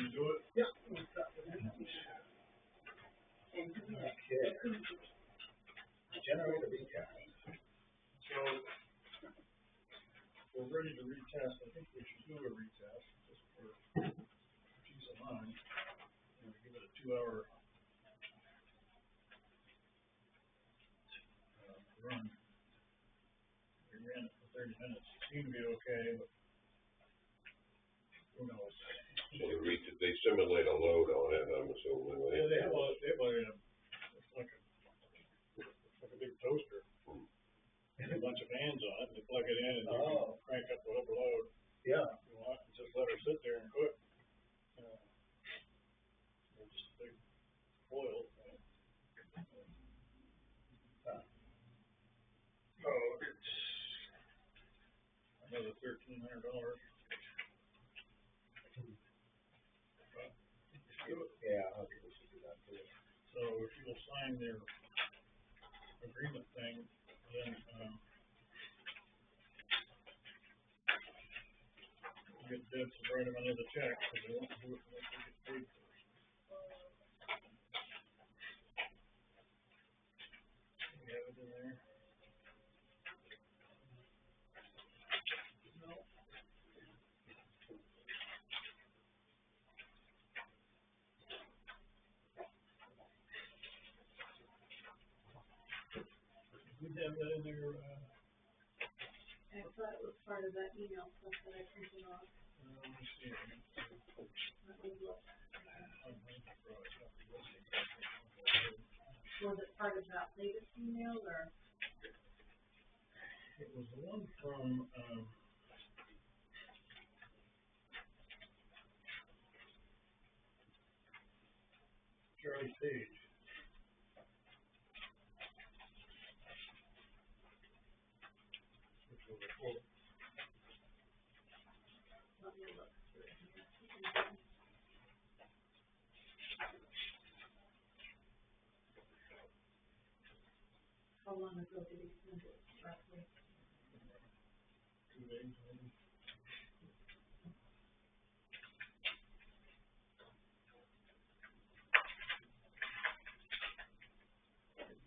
you do it? Yeah. Okay. Generate a recap. So, we're ready to retest. I think we should do a retest, just for peace of mind. And give it a 2-hour run. We ran it for 30 minutes. It seemed to be okay, but who knows? So they simulate a load on it, I'm assuming. Yeah, they have it's like a big toaster. A bunch of fans on it, and you plug it in and you can crank up whatever load Yeah. you want, and just let her sit there and cook. Just a big foil thing. It's another $1,300. Yeah, I think we should do that too. So if you'll sign their agreement thing, then get Deb to write them another check, because they won't do it unless they get paid first. You have it in there? No. We have that in there, I thought it was part of that email stuff that I printed off. let me see. Let me look. Was it part of that latest email, or? It was the one from, Charlie Page. Which was a quote. Let me look through it. How long ago did he send it, roughly? 2 days, maybe.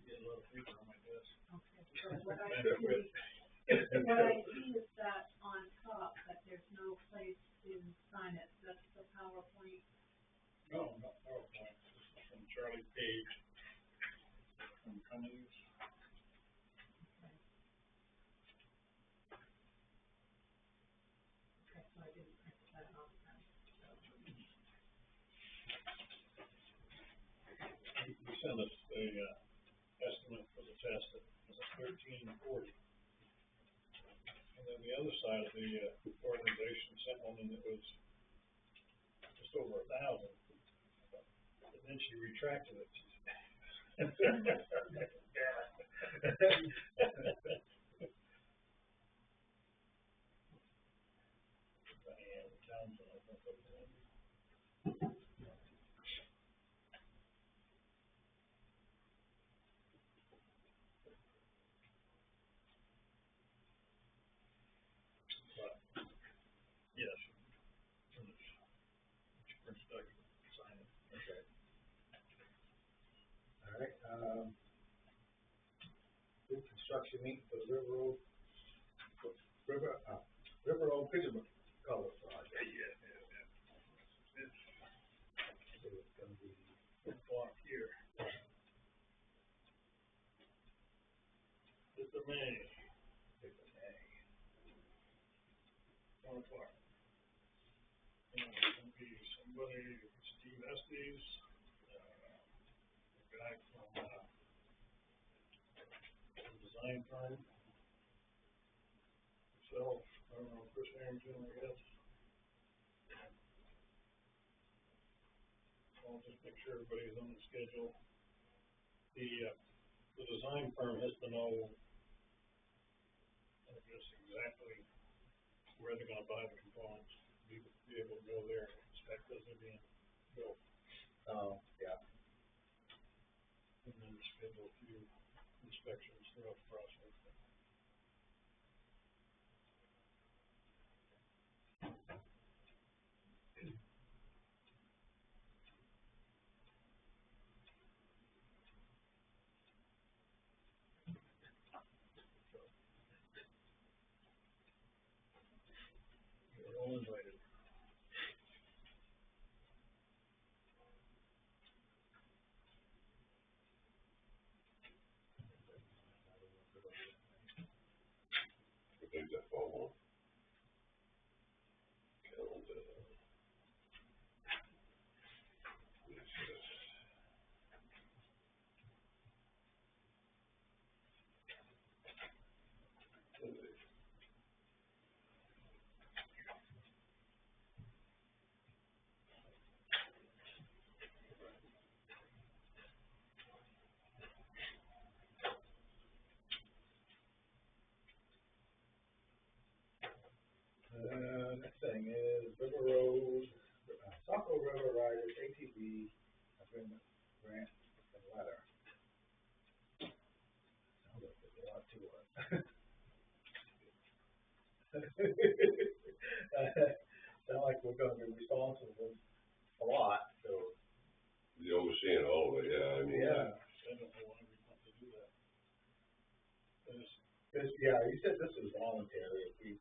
Get a lot of paper on my desk. Okay, so what I see is that on top, that there's no place to sign it, that's the PowerPoint. No, not PowerPoint. This is from Charlie Page from Cummings. Okay, so I didn't print that off then. He sent us a estimate for the test that was $1,340. And then the other side of the organization sent one in that was just over 1,000. And then she retracted it. Yes. Sign it. Okay. All right, new construction meeting for the River Road Fisherman Culvert project. Yeah. So it's gonna be, Block here. It's a May. 1 o'clock. And it's gonna be somebody, Steve Estes, a guy from the design firm, myself, I don't know, Chris Harrington, I guess. I'll just make sure everybody's on the schedule. The design firm has to know, I guess, exactly where they're gonna buy the components, be able to go there and inspect those are being built. yeah. And then schedule a few inspections throughout the process. all invited. I think that phone calendar. Next thing is River Road, Saco River Riders ATV agreement grant and letter. Sounds like there's a lot to it. Sound like we're gonna be responsible for a lot, so. The overseeing all of it, yeah, I mean. Yeah, I don't know why we want to do that. I just, yeah, you said this was voluntary, if we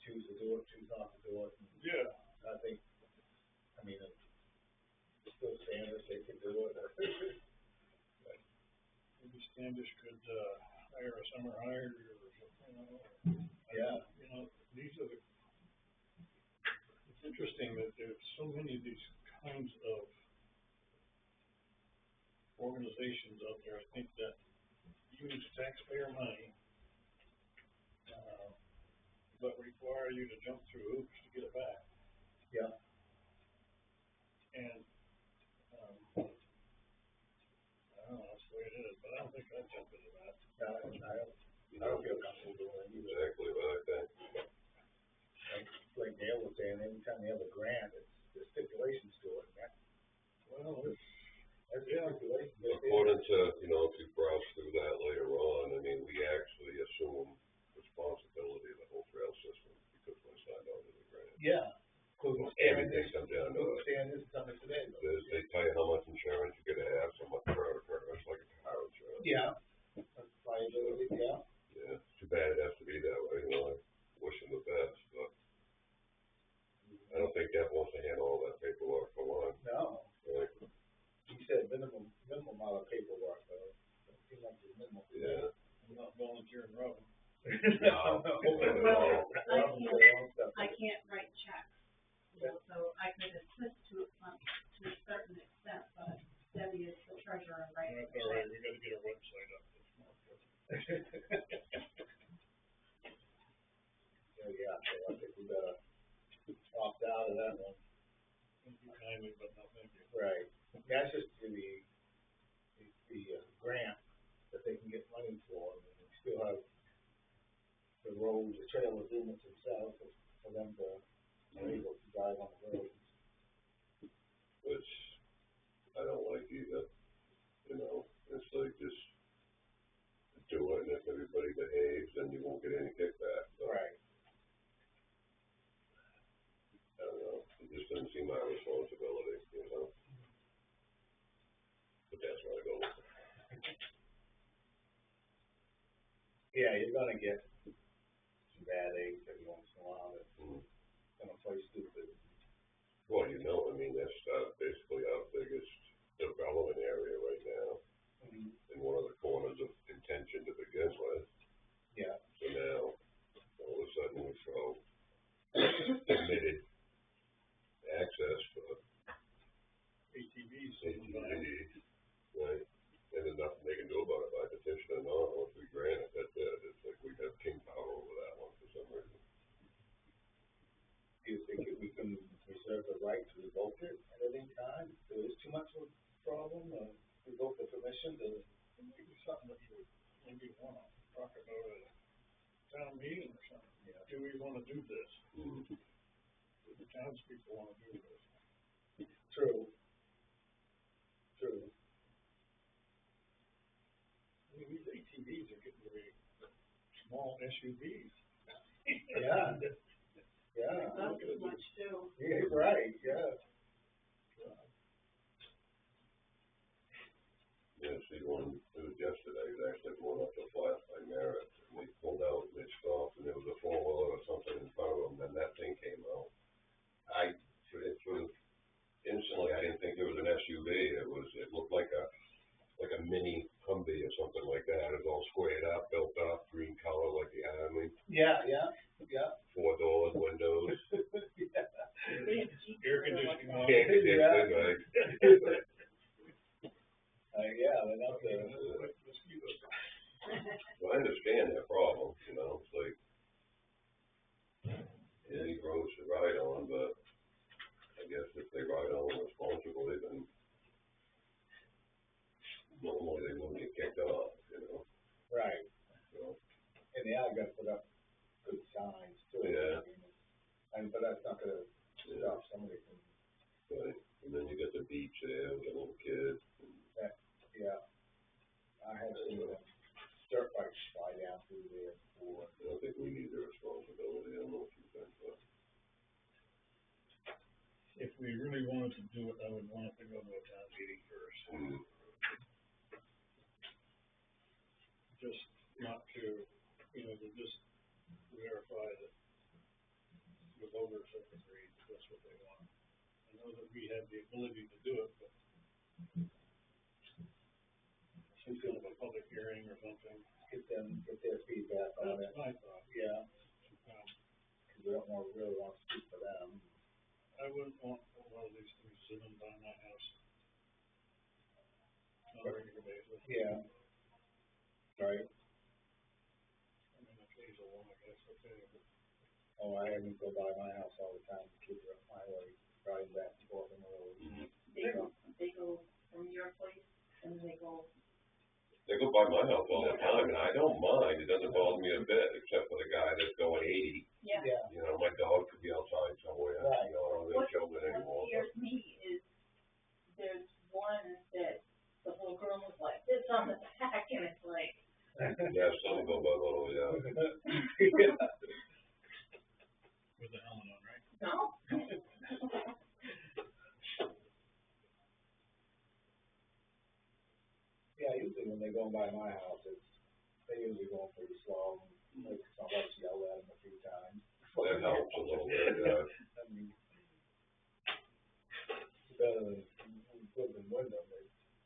choose to do it, choose not to do it. And yeah, I think, I mean, it's still standard, they could do it. maybe Standish could, hire a summer hire or something, Yeah. You know, these are the, it's interesting that there's so many of these kinds of organizations out there, I think, that use taxpayer money, but require you to jump through hoops to get it back. Yeah. And, I don't know, that's the way it is, but I don't think I'd jump into that. I don't feel comfortable doing it either. Exactly what I think. Like Dale was saying, anytime you have a grant, there's stipulations to it, and Well, it's, that's the stipulation. According to, you know, if you browse through that later on, I mean, we actually assume responsibility of the whole trail system because we're signed on to the grant. Yeah. Including Everything comes down to it. standards, something today. They tell you how much insurance you gotta have, so much per occurrence, like a car insurance. Yeah. Liability, yeah. Yeah, it's too bad it has to be that way, you know, I wish them the best, but I don't think Deb wants to handle all that paperwork for one. No. Right? You said minimum amount of paperwork, though. It seems like the minimum. Yeah. I'm not volunteering, Robin. No. I can't write checks, you know, so I could assist to a certain extent, but Debbie is the treasurer, right? That's all right, we gotta get our website up. It's more important. Yeah, so I think we better opt out of that one. Thank you kindly, but no thank you. Right. That's just the grant that they can get money for, and we still have the roads, the trail agreements themselves for them to be able to drive on the roads. Which I don't like either, you know, it's like just do it, and if everybody behaves, then you won't get any kickback, but Right. I don't know, it just doesn't seem my responsibility, you know? But that's where I go with it. Yeah, you're gonna get some bad eggs every once in a while that's gonna play stupid. Well, you know, I mean, that's basically our biggest development area right now, in one of the corners of intention to begin with. Yeah. So now, all of a sudden, we throw permitted access for ATVs. ATVs, right? And there's nothing they can do about it by petition or not, once we grant it, that's it, it's like we have king power over that one for some reason. Do you think that we can reserve the right to revoke it at any time? If there is too much of a problem, or revoke the permission to? Maybe something that you would maybe wanna talk about at a town meeting or something. Yeah. Do we wanna do this? Mm-hmm. Do the townspeople wanna do this? True. I mean, these ATVs are getting to be small SUVs. Yeah. Yeah. Not as much too. Yeah, right, yeah. Yeah, see, one, it was yesterday, it was actually going up to Flat by Merritt, and they pulled out, and they stopped, and there was a 4-wheeler or something in front of them, and that thing came out. be. It looked like a mini Humvee or something like that. It was all squared up, built up, green color like the Army. Yeah. 4 doors, windows. Air conditioning on. Can't get Yeah. in, right? Yeah, they're not the, Mosquitoes. Well, I understand that problem, you know, it's like, you need roads to ride on, but I guess if they ride on them responsibly, then normally they wouldn't get kicked off, you know, right, so, and they are gonna put up good signs too. Yeah. But that's not gonna yeah, stop somebody from, right, and then you got the beach there with the little kids. yeah. I have seen dirt bikes fly down through there before. I don't think we need the responsibility, I don't know what you think, but. If we really wanted to do it, I would want it to go to a town meeting first. Just not to, to just verify that the voters have agreed that's what they want. I know that we have the ability to do it, but some kind of a public hearing or something. Get their feedback on it. That's my thought. Yeah. Cause we don't really want to speak for them. I wouldn't want a lot of these things sitting by my house on a regular basis. Yeah. Right. I mean, occasional one, I guess, okay, but Oh, I have them go by my house all the time, the kids are up my way, driving back and forth on the road. They go from your place and they go. They go by my house all the time, and I don't mind, it doesn't bother me a bit, except for the guy that's going 80. Yeah. Yeah, You know, my dog could be outside somewhere, Right. you know, I don't really children anymore. What scares me is there's one that the little girl was like this on the back and it's like. Yeah, some go by little, yeah. yeah. with the helmet on, right? No. Yeah, usually when they go by my house, they usually go pretty slow, like somebody's yelled at them a few times. That helps a little bit, yeah. I mean, it's better than we put in window,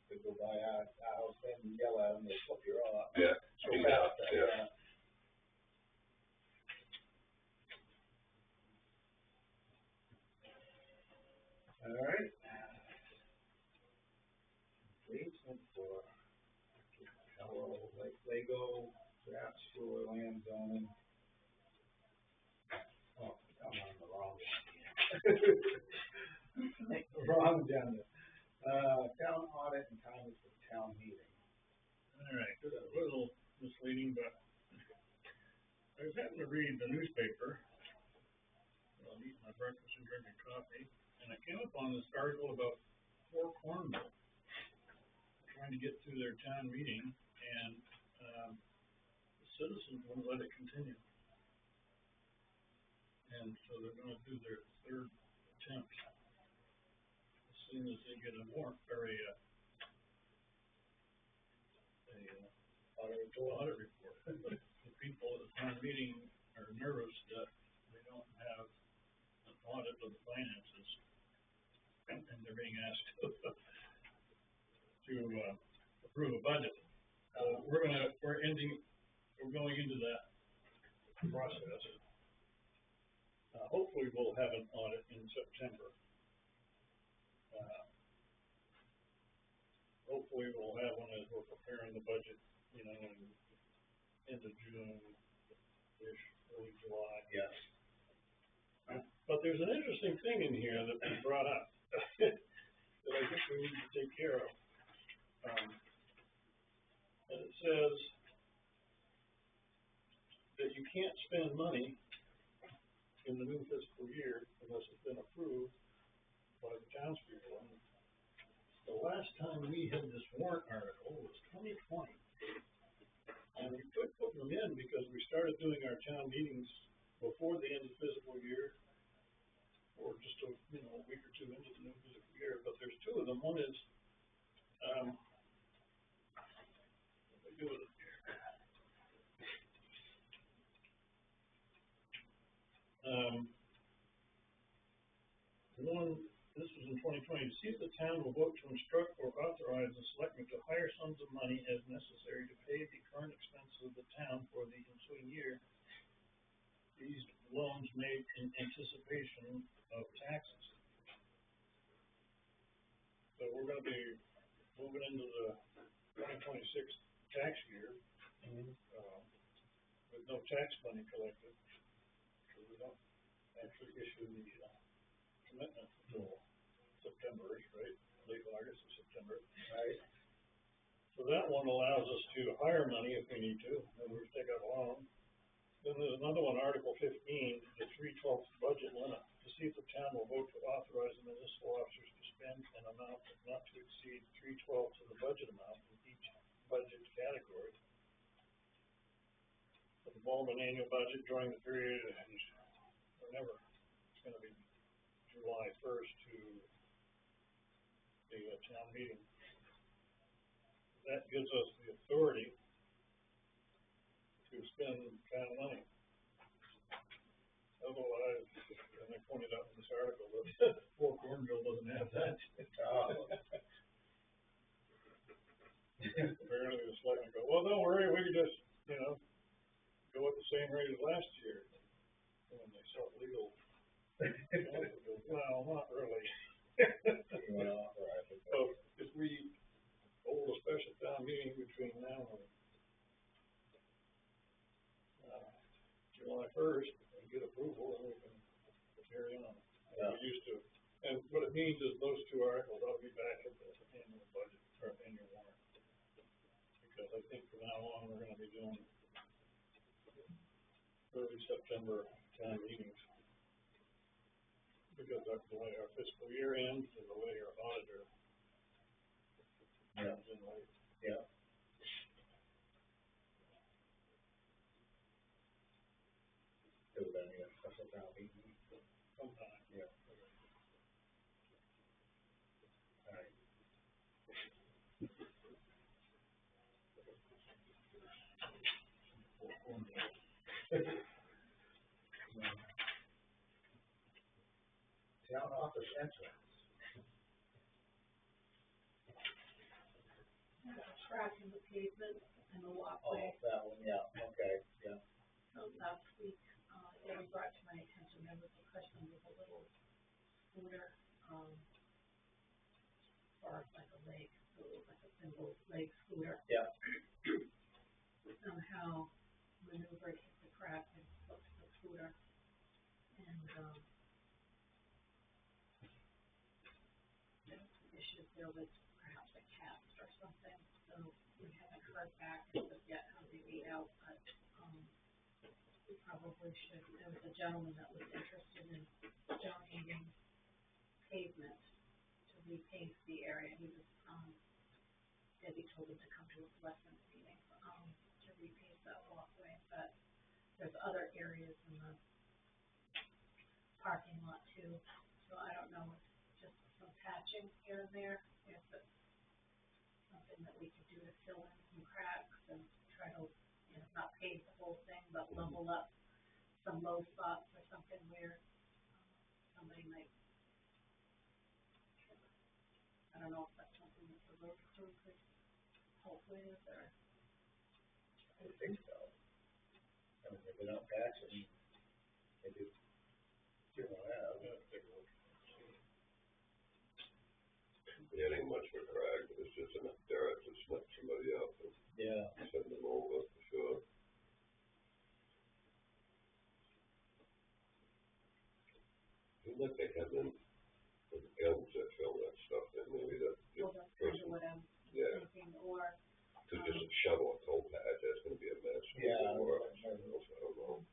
they go by our house and yell at them, they flip you off. Yeah, So speed fast, up, yeah. All right. Placement for Lego, draft sewer, land zoning. Oh, I'm on the wrong one. Wrong agenda. Town audit and time for town meeting. All right, this is a little misleading, but I was having to read the newspaper while eating my breakfast and drinking coffee, and I came up on this article about Fort Cornwall trying to get through their town meeting, and the citizens won't let it continue. And so they're gonna do their third attempt as soon as they get a warrant, or audit report. But the people at the town meeting are nervous that they don't have an audit of the finances, and they're being asked to approve a budget. We're going into that process. Hopefully we'll have an audit in September. Hopefully we'll have one as we're preparing the budget, in end of June-ish, early July. Yes. But there's an interesting thing in here that was brought up that I think we need to take care of. And it says that you can't spend money in the new fiscal year unless it's been approved by the townspeople. And the last time we had this warrant article was 2020. And we quit putting them in because we started doing our town meetings before the end of the fiscal year, or just a week or two into the new fiscal year. But there's two of them. One is, what do they do with it here? One, this was in 2020, to see if the town will vote to instruct or authorize the selectmen to hire sums of money as necessary to pay the current expenses of the town for the ensuing year. These loans made in anticipation of taxes. So we're gonna be moving into the 2026 tax year, with no tax money collected, because we don't actually issue the, commitment until September, right? Late August or September. Right. So that one allows us to hire money if we need to, and we take out a loan. Then there's another one, Article 15, the 3/12 budget limit, to see if the town will vote to authorize the municipal officers to spend an amount not to exceed 3/12 of the budget amount in each budget category. For the Baldwin annual budget during the period, whenever, it's gonna be July 1st to the town meeting. That gives us the authority to spend kind of money. Otherwise, and I pointed out in this article that Fort Cornville doesn't have that. Apparently the selectmen go, well, don't worry, we can just, go at the same rate as last year. When they sell legal. Well, not really. So if we hold a special town meeting between now and July 1st, and get approval, and we can carry on. We used to. And what it means is those two articles ought to be back at the annual budget, or annual warrant. Because I think from now on, we're gonna be doing early September town meetings. Because that's the way our fiscal year ends, and the way our auditor comes in late. Yeah. So then, special town meeting. Sometime. Yeah. All right. Town office entrance. Track in the pavement and the Oh, walkway. that one, yeah, okay, yeah. So last week, it was brought to my attention, there was a person with a little scooter, or like a leg, so it was like a single leg scooter. Yeah. Somehow maneuvered, hit the crack and flipped the scooter. And, there's some issues there with perhaps a cast or something, so we haven't heard back as of yet how they made out, but, we probably should. There was a gentleman that was interested in donating pavement to repaint the area. He was, Debbie told him to come to a selectmen's meeting, to repaint that walkway, but there's other areas in the parking lot too, so I don't know, if just some patching here and there, if it's something that we could do to fill in some cracks and try to, not pave the whole thing, but level up some low spots or something where, somebody might, I don't know if that's something that the road crew could help with, or. I would think so. I mean, if they don't patch it, they do. You know, Take a look. It ain't much of a drag, but it's just enough dirt to snap somebody up and yeah. send them over for sure. Seems like they have them with guns that fill that stuff in, maybe that Well, that's kind of what I'm Yeah. thinking, or, to just shovel a coal patch, that's gonna be a mess. Yeah. Or else, I don't know.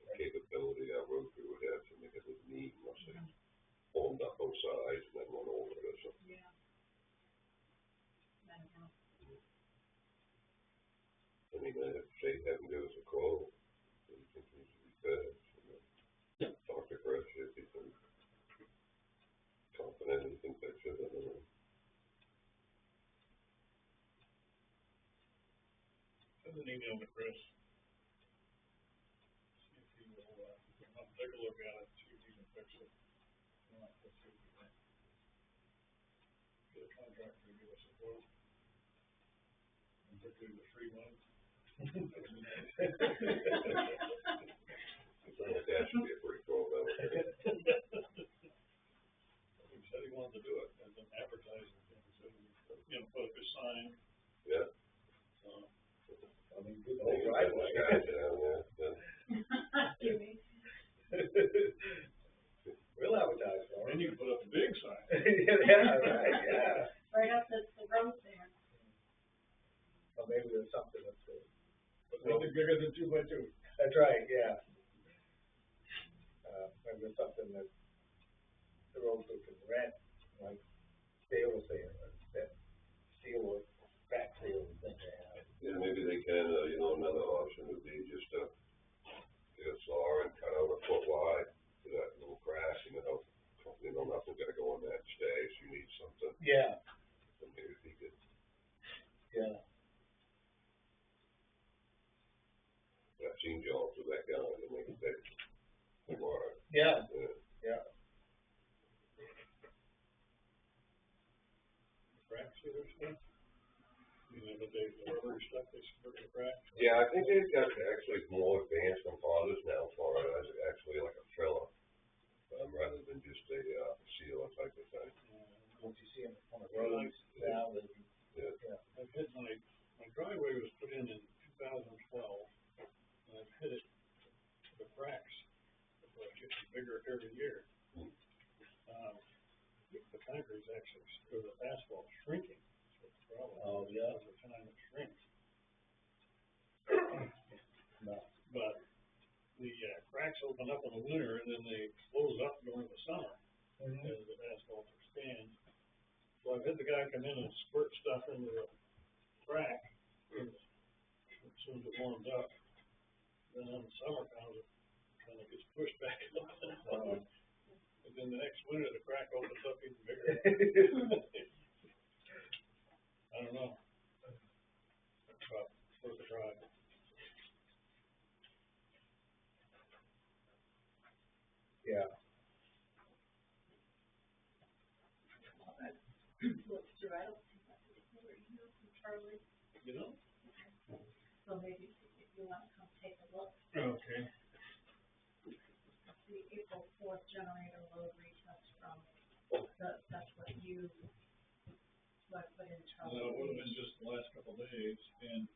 The capability our road crew would have to make it look neat, unless they formed up both sides and then went over it or something. yeah. I don't know. I mean, if they haven't given us a quote, we think it needs to be fixed. Talk to Chris, if he's confident he thinks that should, I don't know. Send an email to Chris. See if he will, take a look at it, see if he can fix it. If not, we'll see what we can. contractor to give us a quote. And typically the free one. Sounds like that should be a pretty cool, though. He said he wanted to do it as an advertising thing, so we, put up a sign, Yeah. I mean, good I old think it's driveway. guys down there, yeah. You mean? We'll advertise for and it. you can put up a big sign. Yeah, right, yeah. Right up the road there. Or maybe there's something that's, Nothing bigger than 2 by 2. that's right, yeah. Maybe there's something that the road crew can rent, like Dale was saying, that steel or crack seal thing they have. Yeah, maybe they can, another option would be just to get a saw and cut out a foot wide for that little crack, nothing's gonna go in that space, you need something, Yeah, so maybe if he could, yeah. I've seen jobs with that guy, and they take the water, Yeah, yeah. yeah. Crack sealer stuff. But the rubber stuff, they stick the crack. Yeah, I think they've got actually more advanced composites now for it, as actually like a filler, rather than just a, sealer type of thing. What you see on the roads now, that you, Yeah. I've hit my driveway was put in 2012, and I've hit it, the cracks, like getting bigger every year. The concrete's actually, or the asphalt's shrinking, that's what the problem is. Oh, yeah. Over time it shrinks. no, But the cracks open up in the winter, and then they close up during the summer, as the asphalt expands. So I've had the guy come in and squirt stuff into the crack, as soon as it warms up. Then in the summer comes, it kind of gets pushed back up. And then the next winter, the crack opens up even bigger. I don't know. But it's worth a try. yeah. Look through, I don't think that's over here from Charlie, so maybe if you want to come take a look. Okay. The April 4th generator load retest from, that's what I put in Charlie. Well, it would have been just the last couple of days, and,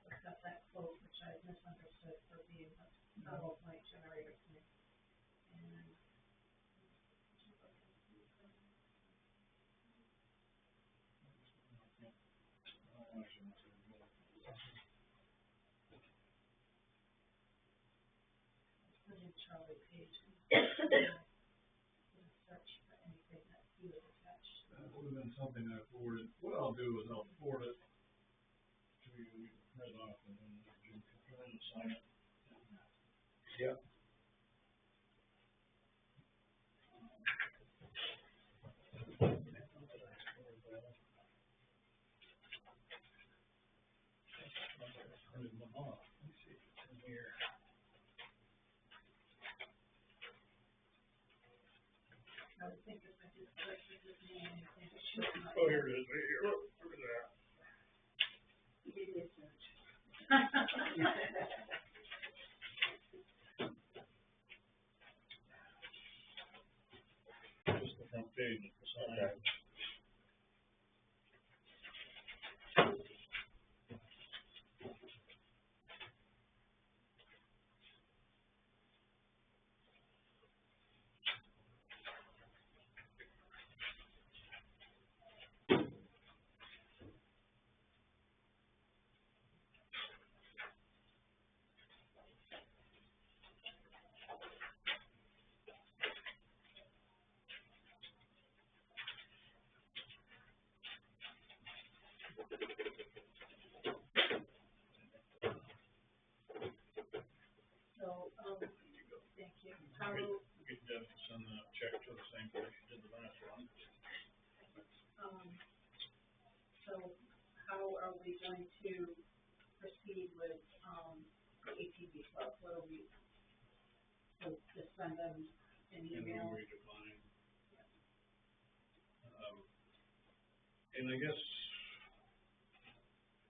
I got that quote, which I misunderstood for being a hollow point generator to me. And put in Charlie Page and search for anything that he would attach. that would have been something I forwarded. What I'll do is I'll forward it to you, you can print off, and then you can come in and sign it. Yep. Printed one off. Let me see if it's in here. I would think if I did search for his name, I think it should not. Oh, here it is, right here. Look at that. Media search. Just the front page, the sign. Okay. So, thank you. How, Get Deb to send that check to the same place you did the last one. so how are we going to proceed with, the ATV club, what do we, so just send them an And email? we redefine. And I guess,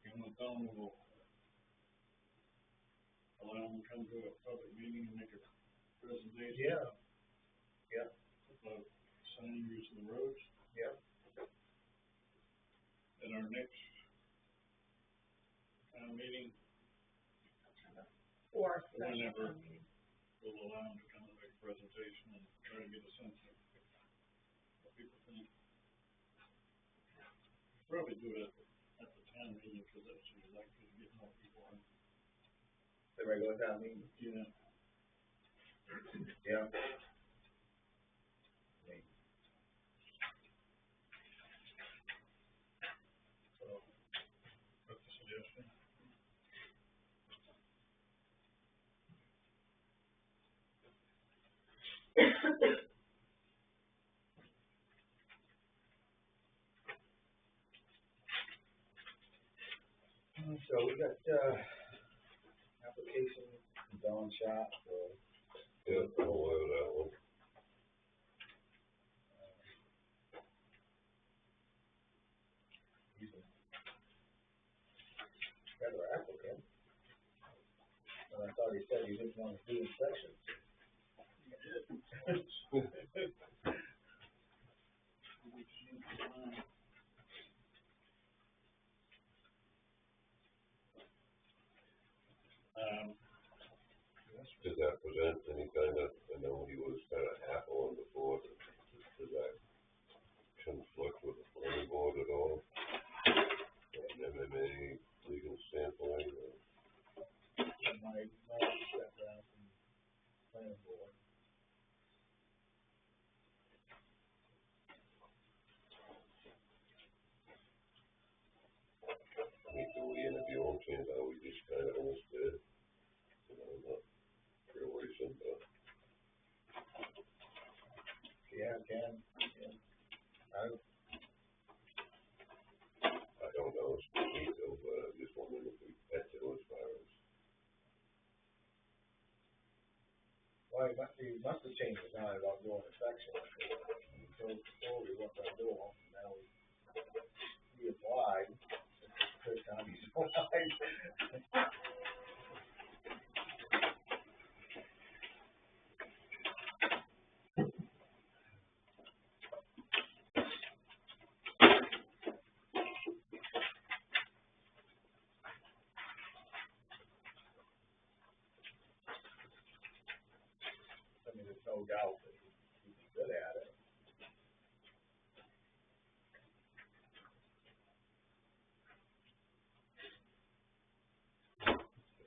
you know, tell them we'll allow them to come to a public meeting and make a presentation. Yeah. Yeah. About signing use of the roads. Yeah. At our next town meeting, Or whenever, special meeting. we'll allow them to come and make a presentation and try to get a sense of what people think. Probably do it at the town meeting, because that's usually likely to get more people in. The regular town meeting. Yeah. Yeah. So, that's a suggestion. So we got, application from Don Shop for, Yeah, I'm aware of that one. he's a federal applicant. And I thought he said he didn't want to do inspections. Does that present any kind of, I know he was kind of half on before, does that conflict with the planning board at all? From an MMA legal standpoint, or? My step down from planning board. I mean, do we interview him, change how we just kind of almost did? You know, not real recent, but. Yeah, can, yeah. I don't know, it's detailed, but I just wondering if we had to as far as. Well, he must have changed his mind about doing inspection. He told we weren't gonna do them, now he applied. First time he's applied. I mean, there's no doubt that he'd be good at it.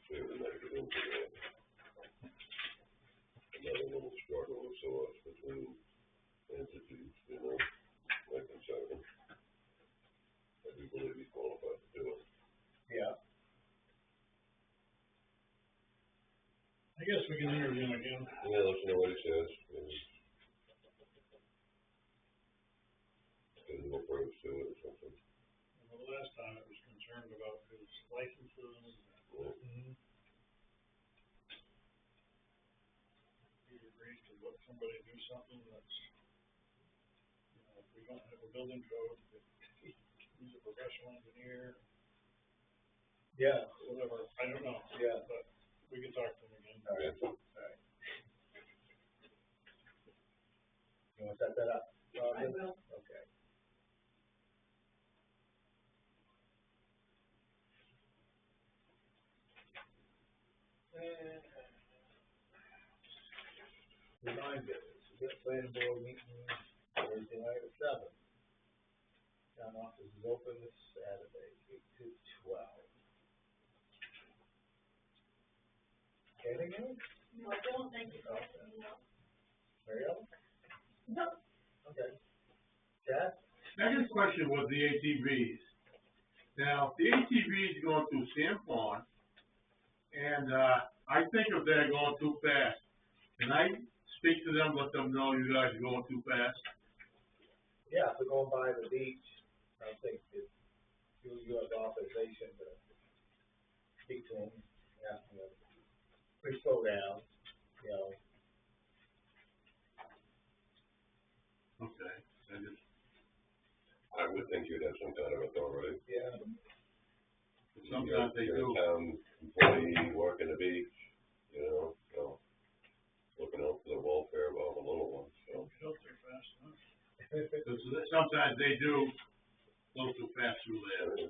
See if we might get into that. Another little struggle of sorts between entities, you know, like concern. I do believe he's qualified to do it. Yeah. I guess we can interview him again. Yeah, let you know what he says, and get a new approach to it or something. Well, the last time it was concerned about his licenses. Yeah. Mm-hmm. He agrees to let somebody do something that's, you know, if we don't have a building code, that he's a professional engineer, Yeah, whatever, I don't know. Yeah. But we can talk to him again. all right, all right. You wanna set that up? I will. Okay. Reminder, we got planning board meeting Thursday night at 7. Town office is open this Saturday, 8 to 12. Anything else? No, I don't think it's, Okay. no. Mary Ellen? No. Okay. Chad? Second question was the ATVs. Now, the ATVs going through Sam Pond, and, I think if they're going too fast, can I speak to them, let them know you guys are going too fast? Yeah, if we're going by the beach, I think that you have authorization to to them, asking them, please slow down, you know. Okay, I would think you'd have some kind of authority. Yeah. sometimes they You're do. a town employee working the beach, you know, so, looking out for the welfare of all the little ones, so. Get out there fast enough. Sometimes they do go too fast through there.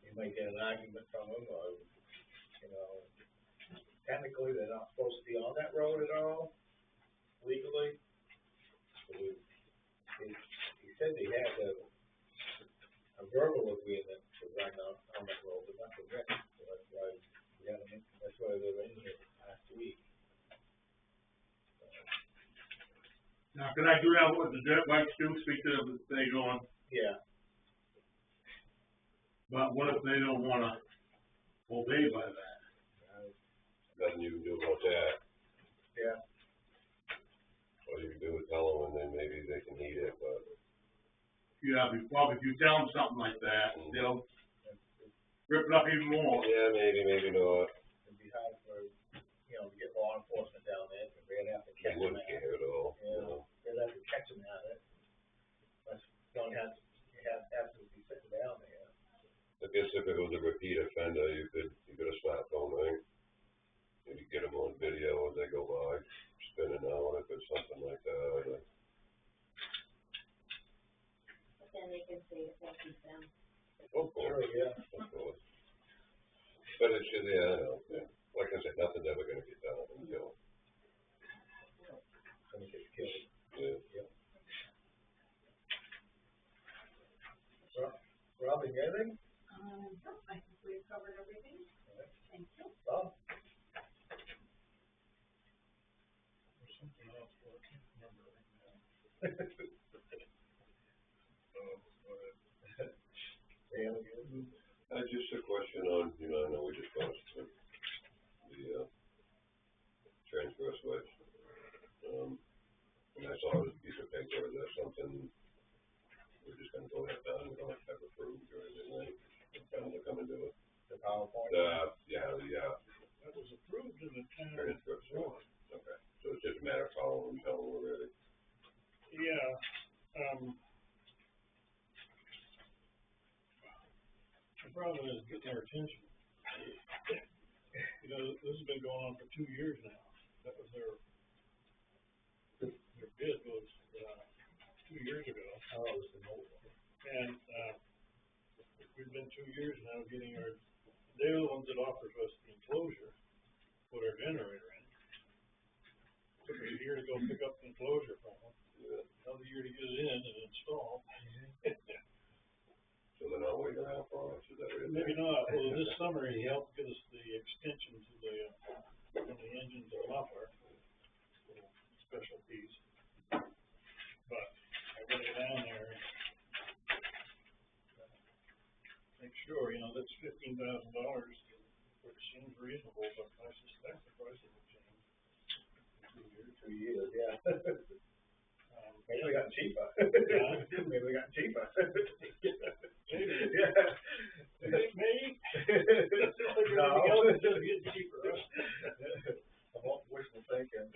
You might get an argument from them, or, you know, technically, they're not supposed to be on that road at all, legally. So he said he had a verbal agreement to run on that road, but not the written, so that's why we had them, that's why they were in here last week. Now, can I do that with the dirt bikes too, speak to them, if they go on, Yeah, but what if they don't wanna obey by that? Nothing you can do about that. yeah, All you can do is tell them, and then maybe they can heed it, but. Yeah, if you tell them something like that, they'll rip it up even more. Yeah, maybe not. it'd be hard for, you know, to get law enforcement down there, because they'd have to They catch them wouldn't at it. care at all, you Yeah, know. they'd have to catch them at it. But don't have to be sitting down there. I guess if it was a repeat offender, you could have smartphone, right? Maybe get them on video as they go by, spinning out if it's something like that, or. But then they can say it wasn't them. Of course, Sure, yeah. of course. But it should, yeah, I know, yeah. Like I said, nothing's ever gonna get done until, Gonna get killed. yeah. Rob, you got anything? No, I think we've covered everything. Thank you. Bob? There's something else, but I can't remember right now. Yeah, good. Just a question on, you know, I know we discussed the transfer switch. And I saw this piece of paper, is that something we're just gonna go ahead and we don't have to have approved or anything, right? Kind of come and do it. The PowerPoint? Yeah, That was approved in the town. transfer switch, okay, so it's just a matter of following, telling we're ready. Yeah, the problem is getting their attention. You know, this has been going on for 2 years now. That was their bid was, 2 years ago. Oh, it was the old one. And, we've been 2 years now getting they're the ones that offers us the enclosure, put our generator in. Took us a year to go pick up the enclosure from them, another year to get it in and install. So they're not waiting around for us, is that what it is? Maybe not, well, this summer he helped get us the extension to from the engine to the muffler, little special piece. But I gotta go down there, make sure, you know, that's $15,000, which seems reasonable, but I suspect the prices will change in 2 years. 2 years, yeah. Maybe we got cheaper. Yeah. Maybe we got cheaper. Maybe. Yeah. Maybe. No. Everything else is just getting cheaper, huh? I'm all wishful thinking.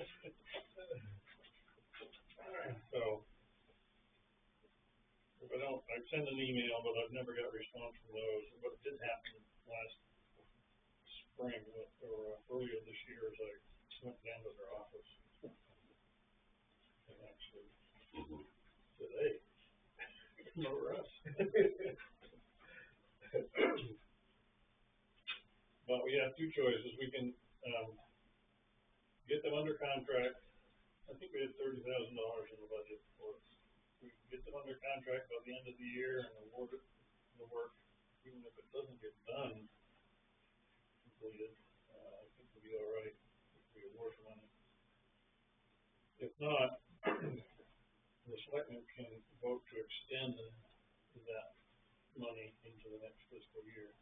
So, if I send an email, but I've never got a response from those. What did happen last spring, or earlier this year, is I went down to their office. And actually said, hey, come over us. But we have two choices. We can, get them under contract. I think we had $30,000 in the budget for it. We can get them under contract by the end of the year and award it, the work, even if it doesn't get done, completed, I think we'll be all right if we award the money. If not, the selectmen can vote to extend that money into the next fiscal year.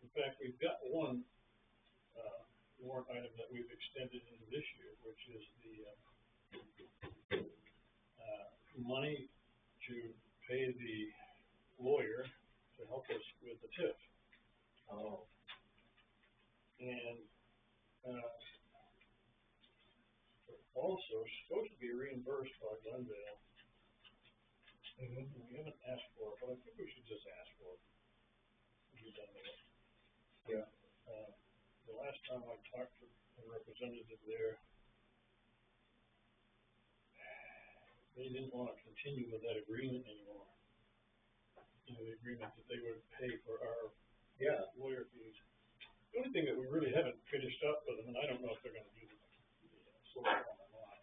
In fact, we've got one, warrant item that we've extended into this year, which is the, money to pay the lawyer to help us with the TIF. Oh, And, also supposed to be reimbursed by Glendale. mhm, We haven't asked for it, but I think we should just ask for it. Be done with it. yeah, The last time I talked to a representative there, they didn't wanna continue with that agreement anymore. You know, the agreement that they would pay for our yeah, lawyer fees. The only thing that we really haven't finished up with them, and I don't know if they're gonna do the solar farm or not.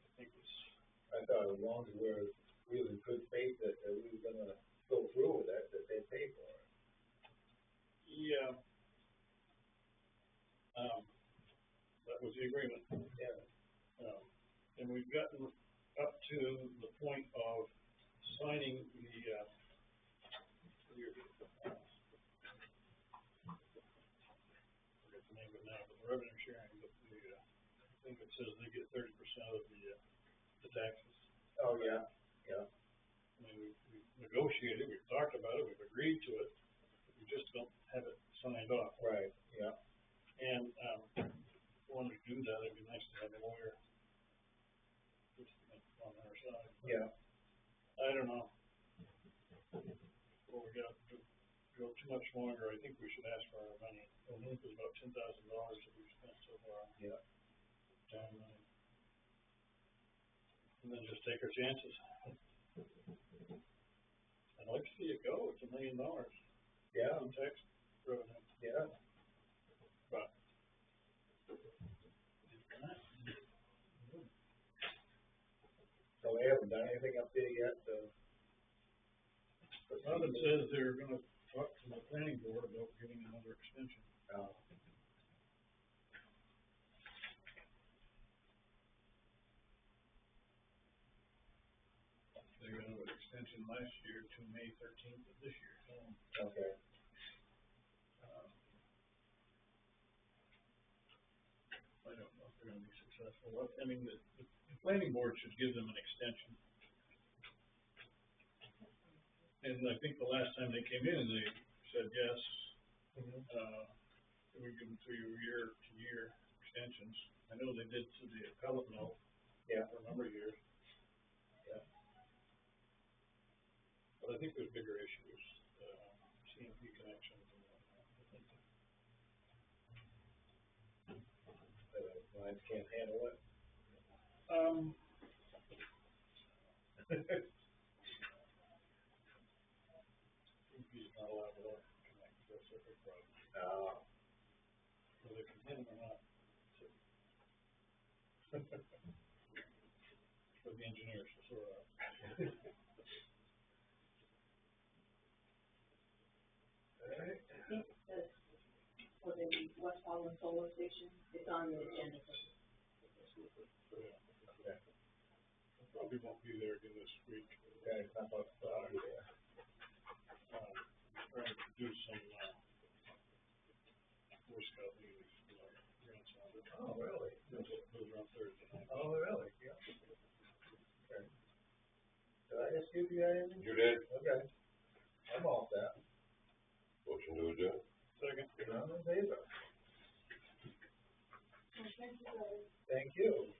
I think it's, I thought as long as we're really in good faith that we were gonna go through with it, that they'd pay for it. yeah. That was the agreement. Yeah, And we've gotten up to the point of signing the, forget the name of it now, but the revenue sharing, but I think it says they get 30% of the taxes. oh, yeah, yeah, I mean, we've negotiated, we've talked about it, we've agreed to it, we just don't have it signed off. right, yeah, And, when we do that, it'd be nice to have a lawyer just on our side. yeah, I don't know. Well, we got to go too much longer, I think we should ask for our money. mhm, It's about $10,000 that we've spent so far. yeah, Down money. And then just take our chances. I'd like to see it go, it's $1 million yeah, in tax revenue, yeah. but. So they haven't done anything up there yet, Robin says they're gonna talk to the planning board about getting another extension. They got an extension last year to May 13th of this year, so. okay, I don't know if they're gonna be successful. I mean, the planning board should give them an extension. And I think the last time they came in, they said yes, mhm, we give them 3 year extensions. I know they did to the appellate mill yeah, for a number of years. yeah, But I think there's bigger issues, CMP connections and whatnot. mine can't handle it. CMP's not allowed to connect, that's a big problem. Whether they can hit them or not. For the engineers to sort out. Alright, For the West Holland Solar Station, it's on the agenda for Yeah. Probably won't be there again this week. okay, how about, yeah, Trying to do some, Boy Scout meetings for my grandson. oh, really? Those are on Thursday night. Oh, really? Yeah. Okay. Did I just give you anything? You did? Okay. I'm all set. Motion to adjourn? Second. I'm in favor. Thank you, guys. Thank you.